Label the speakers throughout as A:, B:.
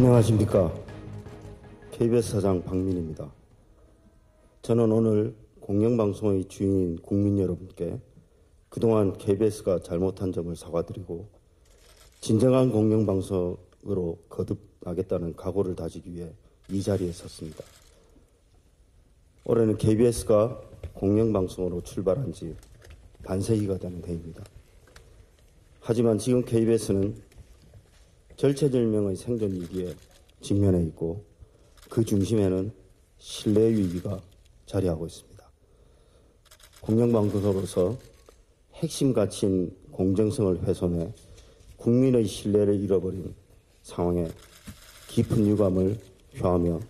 A: 안녕하십니까. KBS 사장 박민입니다. 저는 오늘 공영방송의 주인인 국민 여러분께 그동안 KBS가 잘못한 점을 사과드리고 진정한 공영방송으로 거듭나겠다는 각오를 다지기 위해 이 자리에 섰습니다. 올해는 KBS가 공영방송으로 출발한 지 반세기가 되는 해입니다. 하지만 지금 KBS는 절체절명의 생존 위기에 직면해 있고 그 중심에는 신뢰 위기가 자리하고 있습니다. 공영방송으로서 핵심 가치인 공정성을 훼손해 국민의 신뢰를 잃어버린 상황에 깊은 유감을 표하며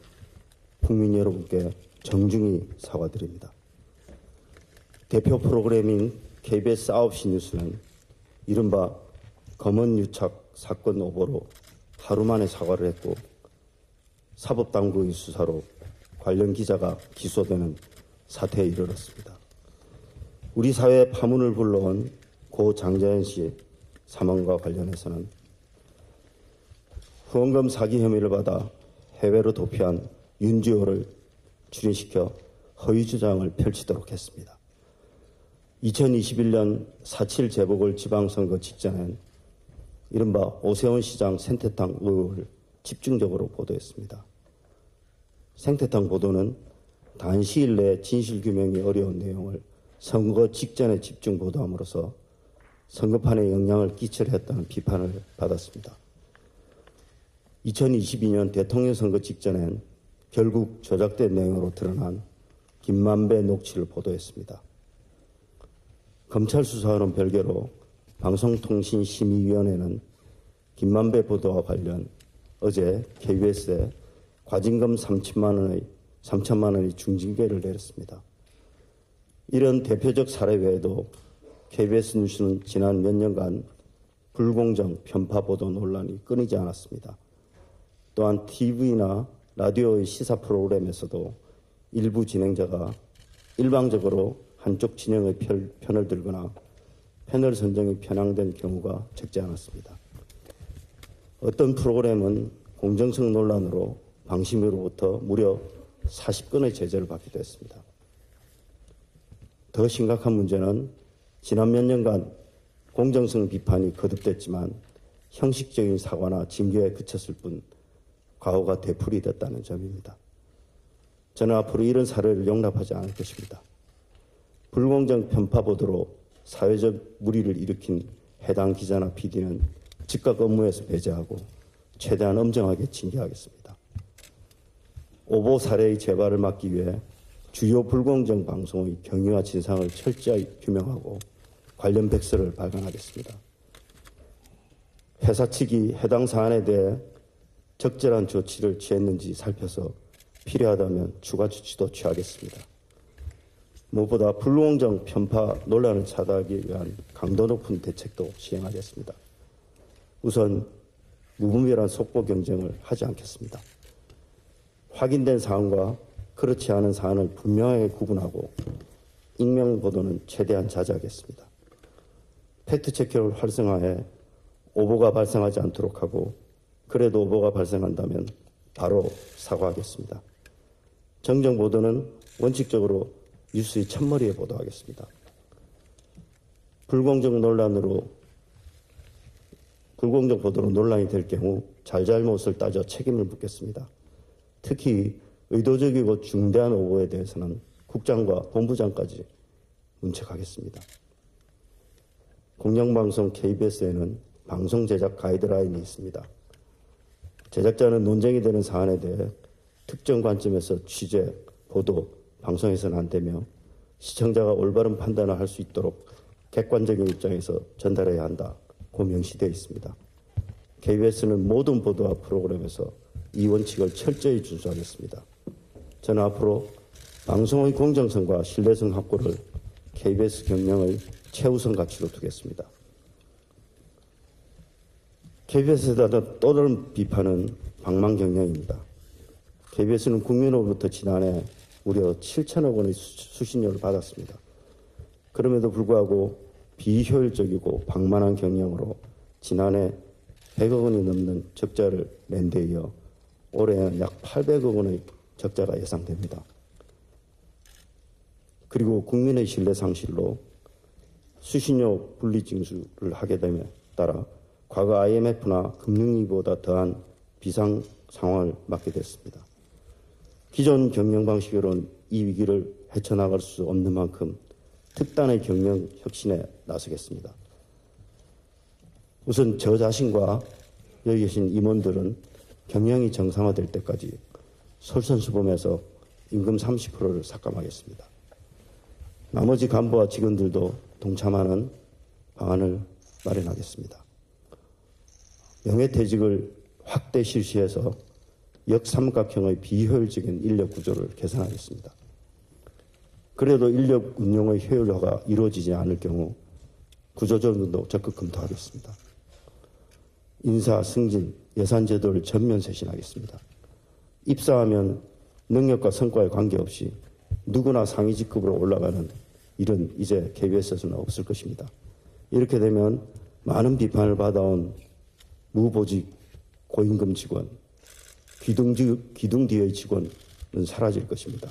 A: 국민 여러분께 정중히 사과드립니다. 대표 프로그램인 KBS 9시 뉴스는 이른바 검언 유착 사건 오보로 하루 만에 사과를 했고 사법당국의 수사로 관련 기자가 기소되는 사태에 이르렀습니다. 우리 사회에 파문을 불러온 고 장자연 씨 사망과 관련해서는 후원금 사기 혐의를 받아 해외로 도피한 윤지호를 출인시켜 허위 주장을 펼치도록 했습니다. 2021년 4.7 재보궐 지방선거 직전엔 이른바 오세훈 시장 생태탕 의혹을 집중적으로 보도했습니다. 생태탕 보도는 단시일 내에 진실규명이 어려운 내용을 선거 직전에 집중 보도함으로써 선거판에 영향을 끼치려 했다는 비판을 받았습니다. 2022년 대통령 선거 직전엔 결국 조작된 내용으로 드러난 김만배 녹취를 보도했습니다. 검찰 수사와는 별개로 방송통신심의위원회는 김만배 보도와 관련 어제 KBS에 과징금 3천만 원의 중징계를 내렸습니다. 이런 대표적 사례 외에도 KBS 뉴스는 지난 몇 년간 불공정 편파 보도 논란이 끊이지 않았습니다. 또한 TV나 라디오의 시사 프로그램에서도 일부 진행자가 일방적으로 한쪽 진영의 편을 들거나 패널 선정이 편향된 경우가 적지 않았습니다. 어떤 프로그램은 공정성 논란으로 방심위로부터 무려 40건의 제재를 받기도 했습니다. 더 심각한 문제는 지난 몇 년간 공정성 비판이 거듭됐지만 형식적인 사과나 징계에 그쳤을 뿐 과오가 되풀이됐다는 점입니다. 저는 앞으로 이런 사례를 용납하지 않을 것입니다. 불공정 편파 보도로 사회적 물의를 일으킨 해당 기자나 PD는 즉각 업무에서 배제하고 최대한 엄정하게 징계하겠습니다. 오보 사례의 재발을 막기 위해 주요 불공정 방송의 경위와 진상을 철저히 규명하고 관련 백서를 발간하겠습니다. 회사 측이 해당 사안에 대해 적절한 조치를 취했는지 살펴서 필요하다면 추가 조치도 취하겠습니다. 무엇보다 불공정 편파 논란을 차단하기 위한 강도 높은 대책도 시행하겠습니다. 우선 무분별한 속보 경쟁을 하지 않겠습니다. 확인된 사안과 그렇지 않은 사안을 분명하게 구분하고 익명 보도는 최대한 자제하겠습니다. 팩트체크를 활성화해 오보가 발생하지 않도록 하고 그래도 오보가 발생한다면 바로 사과하겠습니다. 정정 보도는 원칙적으로 뉴스의 첫머리에 보도하겠습니다. 불공정 보도로 논란이 될 경우 잘잘못을 따져 책임을 묻겠습니다. 특히 의도적이고 중대한 오보에 대해서는 국장과 본부장까지 문책하겠습니다. 공영방송 KBS에는 방송 제작 가이드라인이 있습니다. 제작자는 논쟁이 되는 사안에 대해 특정 관점에서 취재, 보도, 방송해서는 안 되며 시청자가 올바른 판단을 할 수 있도록 객관적인 입장에서 전달해야 한다고 명시되어 있습니다. KBS는 모든 보도와 프로그램에서 이 원칙을 철저히 준수하겠습니다. 저는 앞으로 방송의 공정성과 신뢰성 확보를 KBS 경영의 최우선 가치로 두겠습니다. KBS에 대한 또 다른 비판은 방망 경영입니다. KBS는 국민으로부터 지난해 무려 7천억 원의 수신료를 받았습니다. 그럼에도 불구하고 비효율적이고 방만한 경영으로 지난해 100억 원이 넘는 적자를 낸 데 이어 올해는 약 800억 원의 적자가 예상됩니다. 그리고 국민의 신뢰 상실로 수신료 분리징수를 하게 됨에 따라 과거 IMF나 금융위기보다 더한 비상 상황을 맞게 됐습니다. 기존 경영 방식으로는 이 위기를 헤쳐나갈 수 없는 만큼 특단의 경영 혁신에 나서겠습니다. 우선 저 자신과 여기 계신 임원들은 경영이 정상화될 때까지 솔선수범해서 임금 30%를 삭감하겠습니다. 나머지 간부와 직원들도 동참하는 방안을 마련하겠습니다. 명예퇴직을 확대 실시해서 역삼각형의 비효율적인 인력 구조를 개선하겠습니다. 그래도 인력 운용의 효율화가 이루어지지 않을 경우 구조조정도 적극 검토하겠습니다. 인사, 승진, 예산 제도를 전면 쇄신하겠습니다. 입사하면 능력과 성과에 관계없이 누구나 상위 직급으로 올라가는 일은 이제 KBS에서는 없을 것입니다. 이렇게 되면 많은 비판을 받아온 무보직 고임금 직원, 기둥 뒤의 직원은 사라질 것입니다.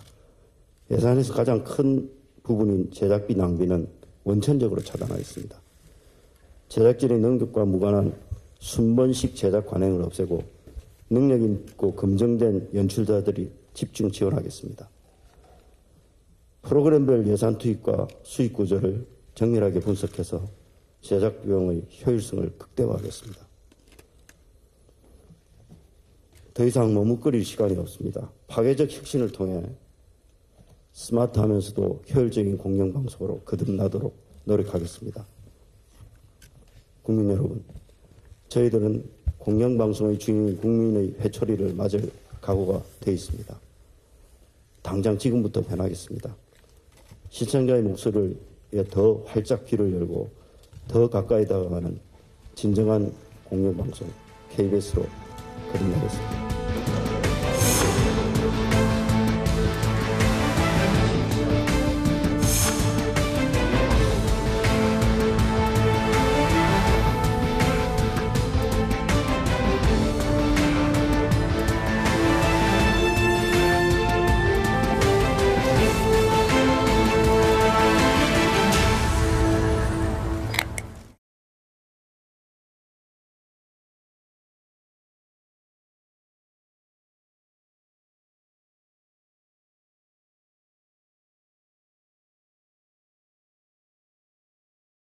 A: 예산에서 가장 큰 부분인 제작비 낭비는 원천적으로 차단하겠습니다. 제작진의 능력과 무관한 순번식 제작 관행을 없애고 능력 있고 검증된 연출자들이 집중 지원하겠습니다. 프로그램별 예산 투입과 수익 구조를 정밀하게 분석해서 제작 비용의 효율성을 극대화하겠습니다. 더 이상 머뭇거릴 시간이 없습니다. 파괴적 혁신을 통해 스마트하면서도 효율적인 공영방송으로 거듭나도록 노력하겠습니다. 국민 여러분, 저희들은 공영방송의 주인인 국민의 회초리를 맞을 각오가 되어 있습니다. 당장 지금부터 변하겠습니다. 시청자의 목소리를 더 활짝 귀를 열고 더 가까이 다가가는 진정한 공영방송 KBS로 거듭나겠습니다.